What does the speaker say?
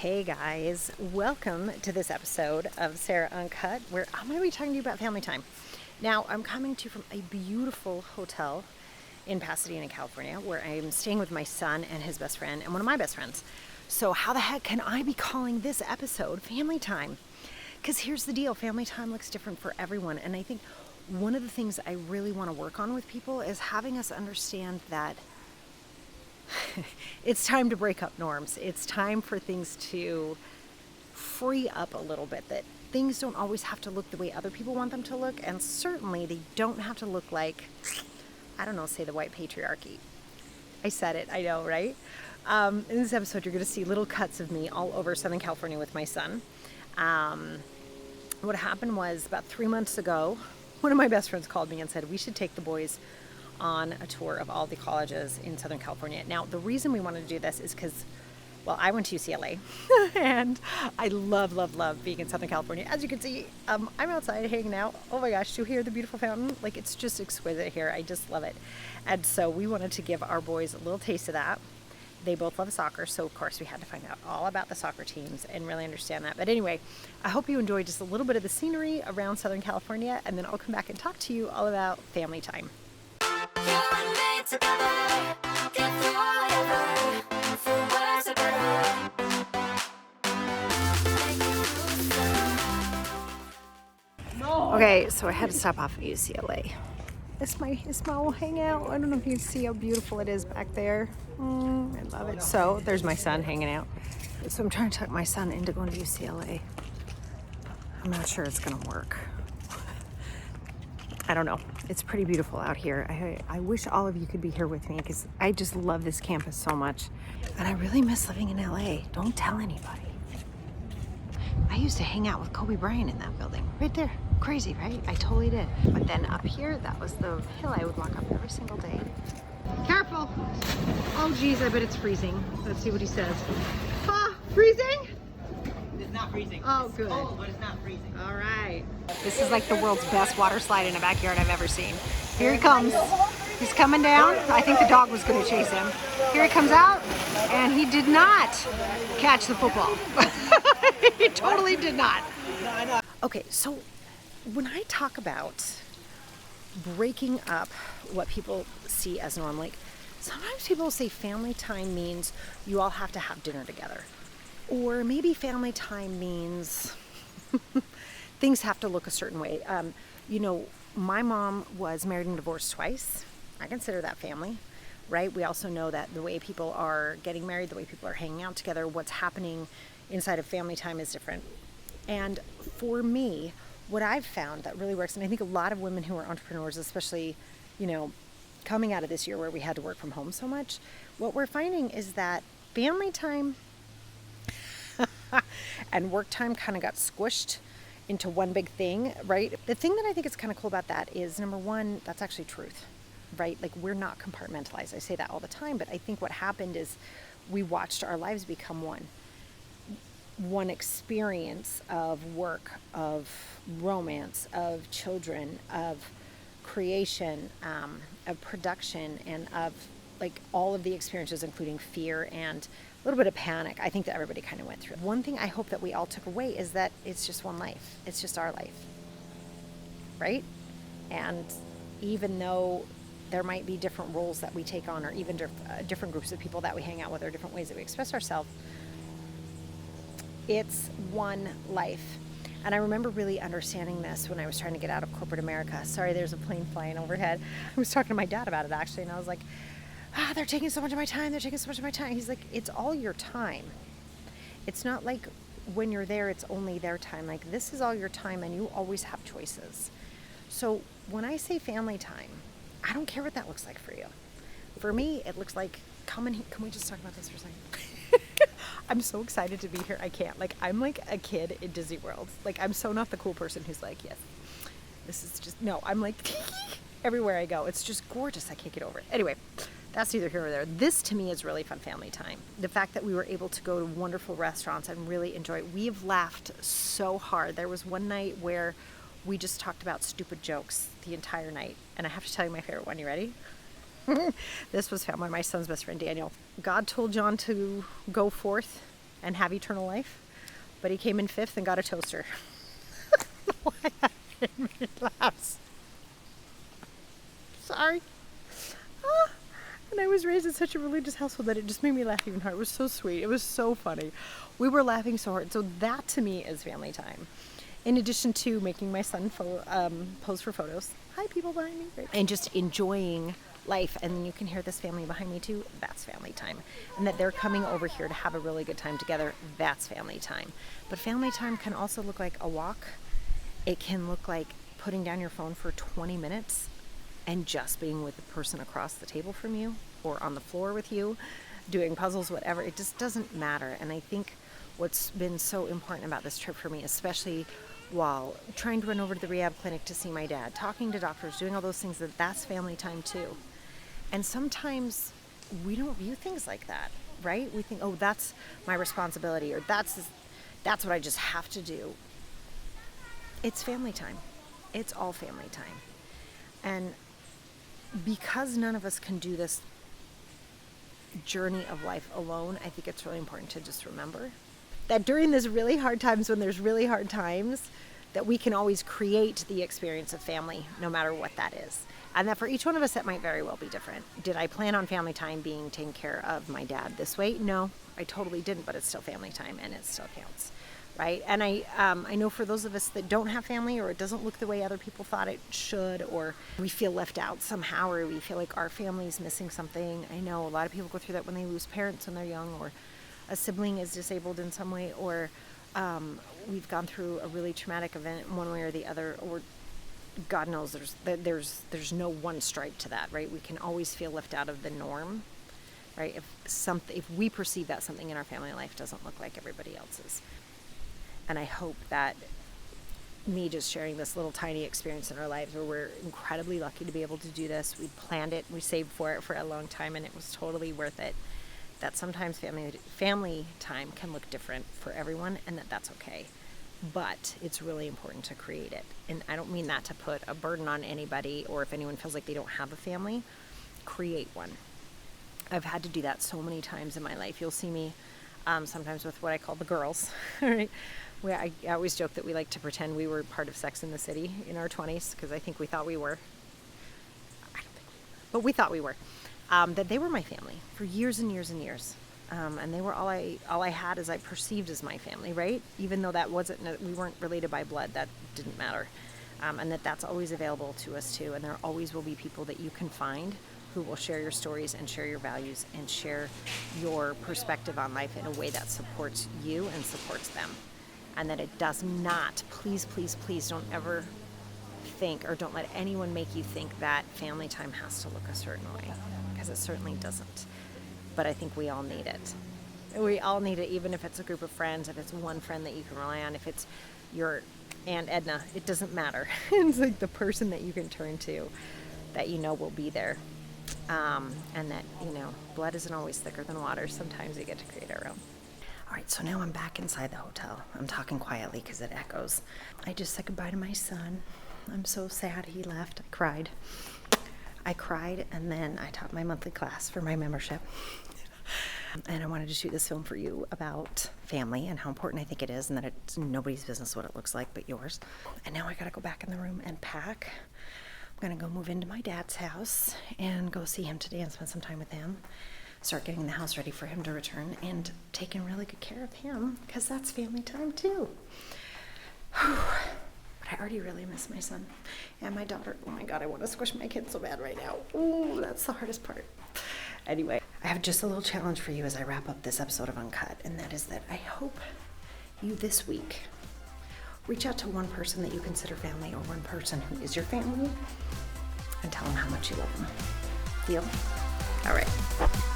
Hey guys, welcome to this episode of Sarah Uncut, where I'm going to be talking to you about family time. Now, I'm coming to you from a beautiful hotel in Pasadena, California, where I'm staying with my son and his best friend and one of my best friends. So how the heck can I be calling this episode Family Time? Because here's the deal, family time looks different for everyone. And I think one of the things I really want to work on with people is having us understand that it's time to break up norms. It's time for things to free up a little bit, that things don't always have to look the way other people want them to look, and certainly they don't have to look like, I don't know, say the white patriarchy. I said it, I know, right? In this episode, you're going to see little cuts of me all over Southern California with my son. What happened was about 3 months ago, one of my best friends called me and said, we should take the boys on a tour of all the colleges in Southern California. Now, the reason we wanted to do this is because, well, I went to UCLA and I love being in Southern California. As you can see, I'm outside hanging out. Oh my gosh, do you hear the beautiful fountain? Like, it's just exquisite here. I just love it. And so we wanted to give our boys a little taste of that. They both love soccer, so of course we had to find out all about the soccer teams and really understand that. But anyway, I hope you enjoyed just a little bit of the scenery around Southern California, and then I'll come back and talk to you all about family time. Okay, so I had to stop off at UCLA. It's my little hangout. I don't know if you can see how beautiful it is back there. I love it. So there's my son hanging out. So I'm trying to tuck my son into going to UCLA. I'm not sure it's gonna work. I don't know. It's pretty beautiful out here. I wish all of you could be here with me because I just love this campus so much. And I really miss living in LA. Don't tell anybody. I used to hang out with Kobe Bryant in that building. Right there. Crazy, right? I totally did. But then up here, that was the hill I would walk up every single day. Careful! Oh geez, I bet it's freezing. Let's see what he says. Ah, freezing? It's not freezing. Oh, it's good. cold, but it's not freezing. All right. This is like the world's best water slide in a backyard I've ever seen. Here he comes. He's coming down. I think the dog was going to chase him. Here he comes out, and he did not catch the football. He totally did not. Okay, so when I talk about breaking up what people see as normal, like sometimes people say family time means you all have to have dinner together. Or maybe family time means things have to look a certain way. My mom was married and divorced twice. I consider that family, right? We also know that the way people are getting married, the way people are hanging out together, what's happening inside of family time is different. And for me, what I've found that really works, and I think a lot of women who are entrepreneurs, especially, coming out of this year where we had to work from home so much, what we're finding is that family time and work time kind of got squished into one big thing, right? The thing that I think is kind of cool about that is, number one, that's actually truth, right? Like, we're not compartmentalized. I say that all the time, but I think what happened is we watched our lives become one experience of work, of romance, of children, of creation, of production, and of like all of the experiences, including fear and a little bit of panic. I think that everybody kind of went through. One thing I hope that we all took away is that it's just one life. It's just our life, right? And even though there might be different roles that we take on, or even different groups of people that we hang out with, or different ways that we express ourselves, it's one life. And I remember really understanding this when I was trying to get out of corporate America. Sorry, there's a plane flying overhead. I was talking to my dad about it actually, and I was like, they're taking so much of my time. They're taking so much of my time. He's like, it's all your time. It's not like when you're there, it's only their time. Like, this is all your time, and you always have choices. So when I say family time, I don't care what that looks like for you. For me, it looks like, can we just talk about this for a second? I'm so excited to be here. I can't. Like, I'm like a kid in Disney World. Like, I'm so not the cool person who's like, yes, this is just, no, I'm like, everywhere I go. It's just gorgeous. I can't get over it. Anyway, that's neither here nor there. This, to me, is really fun family time. The fact that we were able to go to wonderful restaurants and really enjoy it. We've laughed so hard. There was one night where we just talked about stupid jokes the entire night. And I have to tell you my favorite one. You ready? This was found by my son's best friend, Daniel. God told John to go forth and have eternal life. But he came in 5th and got a toaster. Why that made me laugh. Sorry. And I was raised in such a religious household that it just made me laugh even harder. It was so sweet. It was so funny. We were laughing so hard. So that to me is family time. In addition to making my son pose for photos. Hi, people behind me. Right. And just enjoying life. And you can hear this family behind me too. That's family time. And that they're coming over here to have a really good time together. That's family time. But family time can also look like a walk. It can look like putting down your phone for 20 minutes and just being with the person across the table from you or on the floor with you, doing puzzles, whatever. It just doesn't matter. And I think what's been so important about this trip for me, especially while trying to run over to the rehab clinic to see my dad, talking to doctors, doing all those things, that's family time too. And sometimes we don't view things like that, right? We think, oh, that's my responsibility, or that's what I just have to do. It's family time. It's all family time. And because none of us can do this journey of life alone, I think it's really important to just remember that during these really hard times, when there's really hard times, that we can always create the experience of family, no matter what that is. And that for each one of us, that might very well be different. Did I plan on family time being taking care of my dad this way? No, I totally didn't, but it's still family time and it still counts. Right? And I know for those of us that don't have family, or it doesn't look the way other people thought it should, or we feel left out somehow, or we feel like our family's missing something. I know a lot of people go through that when they lose parents when they're young, or a sibling is disabled in some way, or we've gone through a really traumatic event in one way or the other, or God knows there's no one stripe to that, right? We can always feel left out of the norm, right? If we perceive that something in our family life doesn't look like everybody else's. And I hope that me just sharing this little tiny experience in our lives, where we're incredibly lucky to be able to do this. We planned it, we saved for it for a long time, and it was totally worth it. That sometimes family time can look different for everyone, and that's okay. But it's really important to create it. And I don't mean that to put a burden on anybody, or if anyone feels like they don't have a family, create one. I've had to do that so many times in my life. You'll see me sometimes with what I call the girls, right? Where I always joke that we like to pretend we were part of Sex and the City in our 20s, because I think we thought we were. I don't think we were, but we thought we were. That they were my family for years and years and years. And they were all I had as I perceived as my family, right? Even though we weren't related by blood, that didn't matter. And that's always available to us too. And there always will be people that you can find who will share your stories and share your values and share your perspective on life in a way that supports you and supports them. And that it does not, please, please, please don't ever think, or don't let anyone make you think that family time has to look a certain way, because it certainly doesn't. But I think we all need it. We all need it, even if it's a group of friends, if it's one friend that you can rely on, if it's your Aunt Edna, it doesn't matter. It's like the person that you can turn to that you know will be there. And that, blood isn't always thicker than water. Sometimes we get to create our own. All right, so now I'm back inside the hotel. I'm talking quietly because it echoes. I just said goodbye to my son. I'm so sad he left. I cried, and then I taught my monthly class for my membership. And I wanted to shoot this film for you about family and how important I think it is, and that it's nobody's business what it looks like but yours. And now I gotta go back in the room and pack. I'm gonna go move into my dad's house and go see him today and spend some time with him. Start getting the house ready for him to return and taking really good care of him, because that's family time too. But I already really miss my son and my daughter. Oh my God, I want to squish my kid so bad right now. Ooh, that's the hardest part. Anyway, I have just a little challenge for you as I wrap up this episode of Uncut, and that is that I hope you this week reach out to one person that you consider family, or one person who is your family, and tell them how much you love them. Deal? All right.